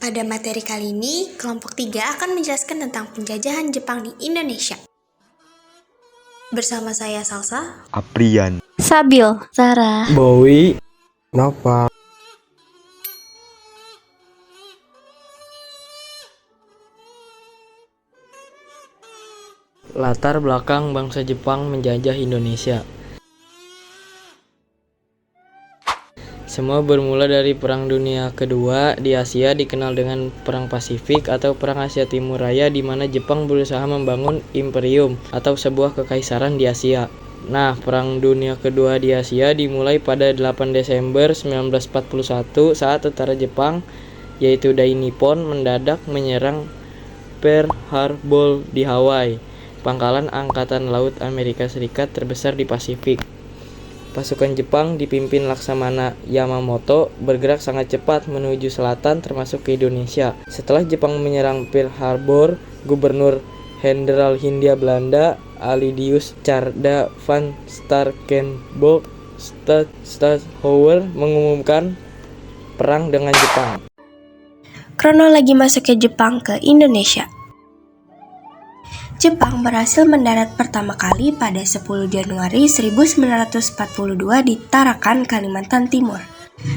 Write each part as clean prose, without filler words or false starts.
Pada materi kali ini, kelompok 3 akan menjelaskan tentang penjajahan Jepang di Indonesia. Bersama saya Salsa, Aprian, Sabil, Sarah, Bowie, Nova. Latar belakang bangsa Jepang menjajah Indonesia. Semua bermula dari Perang Dunia Kedua di Asia dikenal dengan Perang Pasifik atau Perang Asia Timur Raya, di mana Jepang berusaha membangun imperium atau sebuah kekaisaran di Asia. Nah, Perang Dunia Kedua di Asia dimulai pada 8 Desember 1941 saat tentara Jepang, yaitu Dai Nippon, mendadak menyerang Pearl Harbor di Hawaii, pangkalan Angkatan Laut Amerika Serikat terbesar di Pasifik. Pasukan Jepang dipimpin Laksamana Yamamoto bergerak sangat cepat menuju selatan termasuk ke Indonesia. Setelah Jepang menyerang Pearl Harbor, Gubernur Jenderal Hindia Belanda Alidius Tjarda van Starkenborgh Stadhouwer mengumumkan perang dengan Jepang. kronologi masuknya Jepang ke Indonesia. Jepang berhasil mendarat pertama kali pada 10 Januari 1942 di Tarakan, Kalimantan Timur.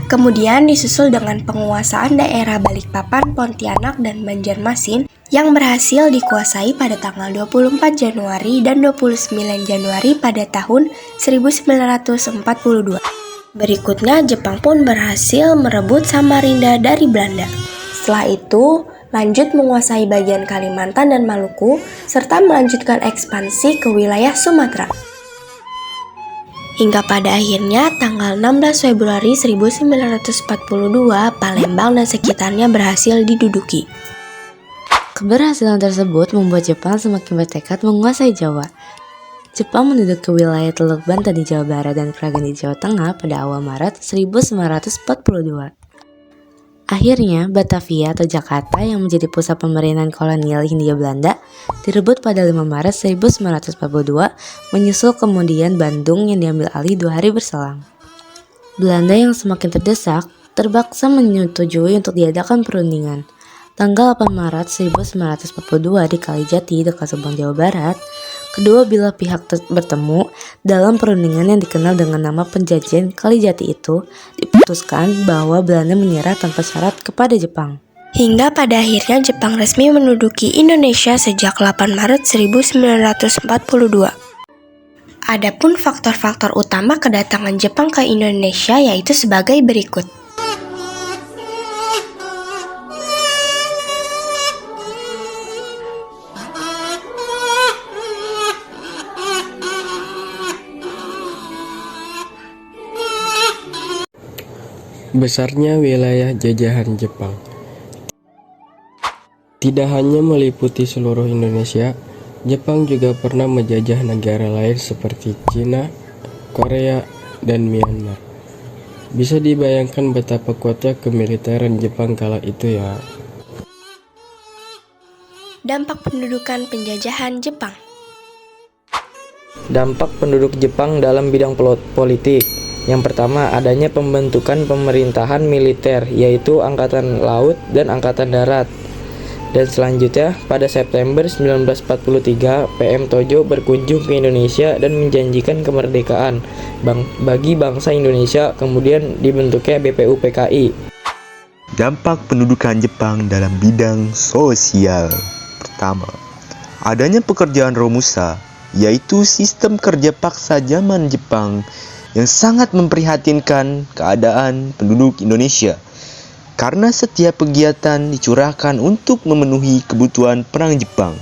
Kemudian disusul dengan penguasaan daerah Balikpapan, Pontianak, dan Banjarmasin yang berhasil dikuasai pada tanggal 24 Januari dan 29 Januari pada tahun 1942. Berikutnya, Jepang pun berhasil merebut Samarinda dari Belanda. Setelah itu, lanjut menguasai bagian Kalimantan dan Maluku, serta melanjutkan ekspansi ke wilayah Sumatera. Hingga pada akhirnya tanggal 16 Februari 1942, Palembang dan sekitarnya berhasil diduduki. Keberhasilan tersebut membuat Jepang semakin bertekad menguasai Jawa. Jepang menduduki wilayah Teluk Banten di Jawa Barat dan Kragan di Jawa Tengah pada awal Maret 1942. Akhirnya, Batavia atau Jakarta yang menjadi pusat pemerintahan kolonial Hindia Belanda direbut pada 5 Maret 1942, menyusul kemudian Bandung yang diambil alih 2 hari berselang. Belanda yang semakin terdesak terpaksa menyetujui untuk diadakan perundingan. Tanggal 8 Maret 1942 di Kalijati dekat Subang, Jawa Barat, kedua belah pihak bertemu dalam perundingan yang dikenal dengan nama Penjajahan Kalijati. Itu diputuskan bahwa Belanda menyerah tanpa syarat kepada Jepang. Hingga pada akhirnya Jepang resmi menduduki Indonesia sejak 8 Maret 1942. Adapun faktor-faktor utama kedatangan Jepang ke Indonesia yaitu sebagai berikut. Besarnya wilayah jajahan Jepang tidak hanya meliputi seluruh Indonesia, Jepang juga pernah menjajah negara lain seperti Cina, Korea, dan Myanmar. Bisa dibayangkan betapa kuatnya kemiliteran Jepang kala itu ya. Dampak pendudukan penjajahan Jepang. Dampak penduduk Jepang dalam bidang politik. Yang pertama, adanya pembentukan pemerintahan militer, yaitu Angkatan Laut dan Angkatan Darat. Dan selanjutnya, pada September 1943, PM Tojo berkunjung ke Indonesia dan menjanjikan kemerdekaan bagi bangsa Indonesia, kemudian dibentuknya BPUPKI. dampak pendudukan Jepang dalam bidang sosial. Pertama, adanya pekerjaan Romusa, yaitu sistem kerja paksa zaman Jepang yang sangat memprihatinkan keadaan penduduk Indonesia. Karena setiap kegiatan dicurahkan untuk memenuhi kebutuhan perang Jepang.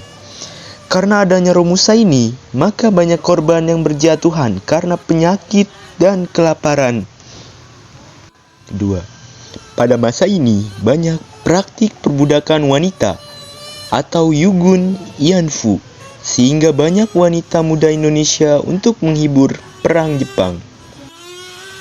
Karena adanya Romusa ini, maka banyak korban yang berjatuhan karena penyakit dan kelaparan. Kedua, pada masa ini banyak praktik perbudakan wanita atau Yugun Ianfu, sehingga banyak wanita muda Indonesia untuk menghibur perang Jepang.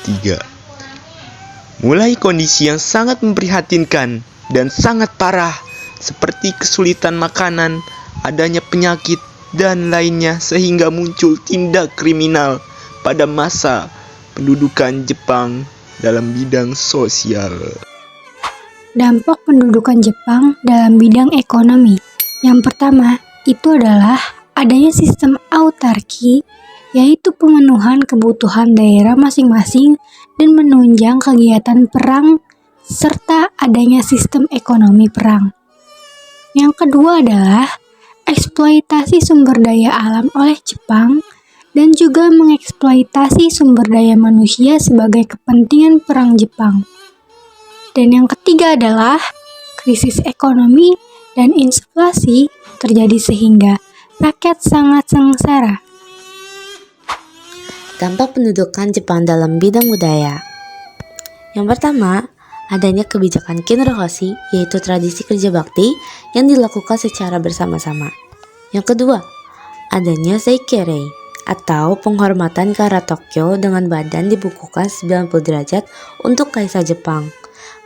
3. Mulai kondisi yang sangat memprihatinkan dan sangat parah seperti kesulitan makanan, adanya penyakit, dan lainnya sehingga muncul tindak kriminal pada masa pendudukan Jepang dalam bidang sosial. dampak pendudukan Jepang dalam bidang ekonomi. Yang pertama, itu adalah adanya sistem autarki, yaitu pemenuhan kebutuhan daerah masing-masing dan menunjang kegiatan perang serta adanya sistem ekonomi perang. Yang kedua adalah eksploitasi sumber daya alam oleh Jepang dan juga mengeksploitasi sumber daya manusia sebagai kepentingan perang Jepang. Dan yang ketiga adalah krisis ekonomi dan inflasi terjadi sehingga rakyat sangat sengsara. Dampak pendudukan Jepang dalam bidang budaya. Yang pertama, adanya kebijakan Kinrohoshi, yaitu tradisi kerja bakti yang dilakukan secara bersama-sama. Yang kedua, adanya Seikirei, atau penghormatan ke arah Tokyo dengan badan dibukukan 90 derajat untuk Kaisar Jepang.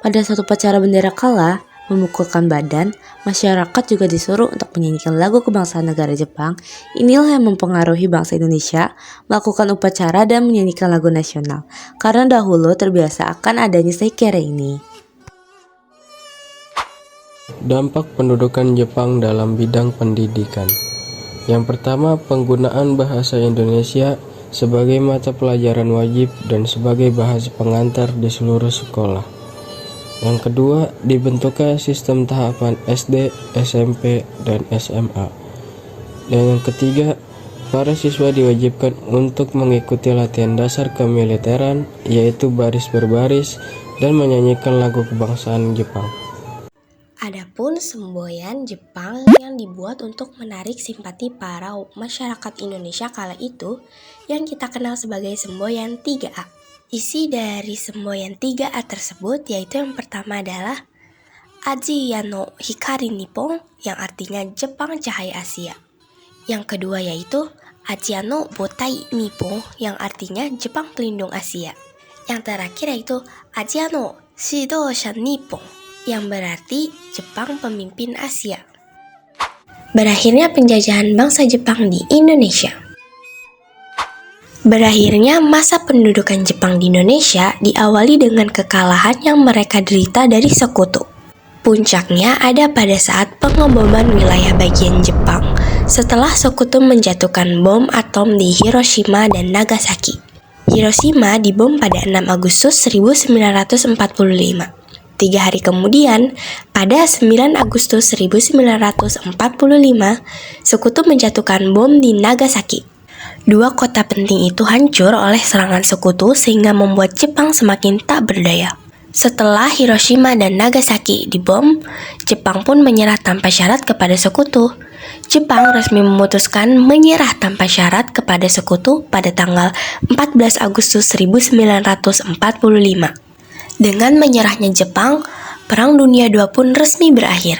Pada suatu upacara bendera kala, memukulkan badan, masyarakat juga disuruh untuk menyanyikan lagu kebangsaan negara Jepang. Inilah yang mempengaruhi bangsa Indonesia melakukan upacara dan menyanyikan lagu nasional, karena dahulu terbiasa akan adanya Seikirei ini. Dampak pendudukan Jepang dalam bidang pendidikan. Yang pertama, penggunaan bahasa Indonesia sebagai mata pelajaran wajib dan sebagai bahasa pengantar di seluruh sekolah. Yang kedua, dibentuknya sistem tahapan SD, SMP, dan SMA. Dan yang ketiga, para siswa diwajibkan untuk mengikuti latihan dasar kemiliteran, yaitu baris berbaris dan menyanyikan lagu kebangsaan Jepang. Adapun semboyan Jepang yang dibuat untuk menarik simpati para masyarakat Indonesia kala itu yang kita kenal sebagai semboyan 3A. Isi dari semboyan 3A tersebut yaitu yang pertama adalah Asia no Hikari Nippon yang artinya Jepang Cahaya Asia. Yang kedua yaitu Asia no Botai Nippon yang artinya Jepang Pelindung Asia. Yang terakhir yaitu Asia no Shidosha Nippon yang berarti Jepang Pemimpin Asia. Berakhirnya penjajahan bangsa Jepang di Indonesia. Berakhirnya masa pendudukan Jepang di Indonesia diawali dengan kekalahan yang mereka derita dari sekutu. Puncaknya ada pada saat pengeboman wilayah bagian Jepang setelah sekutu menjatuhkan bom atom di Hiroshima dan Nagasaki. Hiroshima dibom pada 6 Agustus 1945. 3 hari kemudian, pada 9 Agustus 1945, sekutu menjatuhkan bom di Nagasaki. 2 kota penting itu hancur oleh serangan sekutu sehingga membuat Jepang semakin tak berdaya. Setelah Hiroshima dan Nagasaki dibom, Jepang pun menyerah tanpa syarat kepada sekutu. Jepang resmi memutuskan menyerah tanpa syarat kepada sekutu pada tanggal 14 Agustus 1945. Dengan menyerahnya Jepang, Perang Dunia II pun resmi berakhir.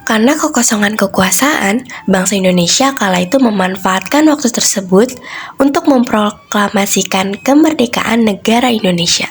Karena kekosongan kekuasaan, bangsa Indonesia kala itu memanfaatkan waktu tersebut untuk memproklamasikan kemerdekaan negara Indonesia.